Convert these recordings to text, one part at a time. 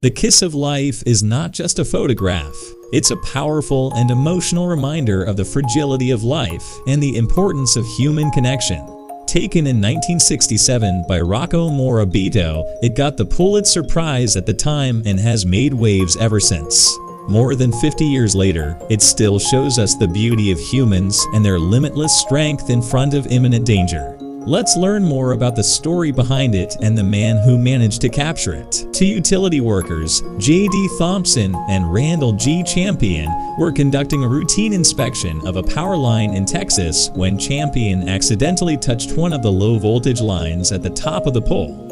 The kiss of life is not just a photograph. It's a powerful and emotional reminder of the fragility of life and the importance of human connection. Taken in 1967 by Rocco Morabito, it got the Pulitzer Prize at the time and has made waves ever since. More than 50 years later, it still shows us the beauty of humans and their limitless strength in front of imminent danger. Let's learn more about the story behind it and the man who managed to capture it. Two utility workers, J.D. Thompson and Randall G. Champion, were conducting a routine inspection of a power line in Texas when Champion accidentally touched one of the low-voltage lines at the top of the pole.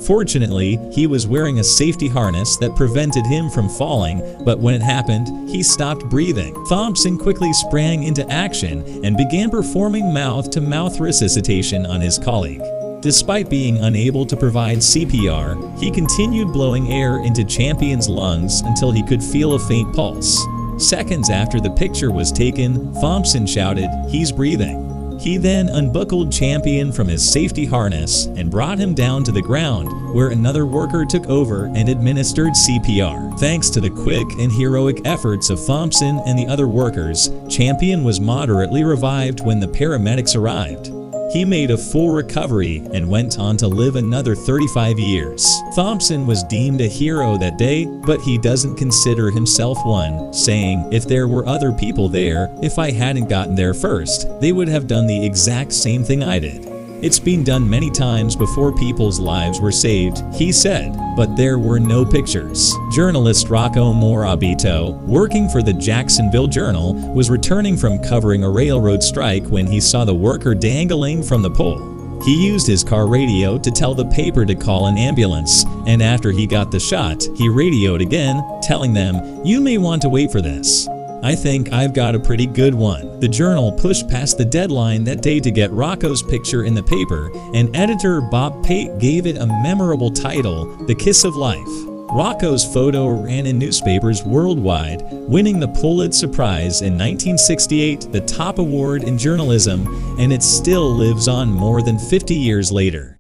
Fortunately, he was wearing a safety harness that prevented him from falling, but when it happened, he stopped breathing. Thompson quickly sprang into action and began performing mouth-to-mouth resuscitation on his colleague. Despite being unable to provide CPR, he continued blowing air into Champion's lungs until he could feel a faint pulse. Seconds after the picture was taken, Thompson shouted, "He's breathing." He then unbuckled Champion from his safety harness and brought him down to the ground, where another worker took over and administered CPR. Thanks to the quick and heroic efforts of Thompson and the other workers, Champion was moderately revived when the paramedics arrived. He made a full recovery and went on to live another 35 years. Thompson was deemed a hero that day, but he doesn't consider himself one, saying, "If there were other people there, if I hadn't gotten there first, they would have done the exact same thing I did. It's been done many times before people's lives were saved," he said, but there were no pictures. Journalist Rocco Morabito, working for the Jacksonville Journal, was returning from covering a railroad strike when he saw the worker dangling from the pole. He used his car radio to tell the paper to call an ambulance, and after he got the shot, he radioed again, telling them, "You may want to wait for this. I think I've got a pretty good one." The Journal pushed past the deadline that day to get Rocco's picture in the paper, and editor Bob Pate gave it a memorable title, "The Kiss of Life." Rocco's photo ran in newspapers worldwide, winning the Pulitzer Prize in 1968, the top award in journalism, and it still lives on more than 50 years later.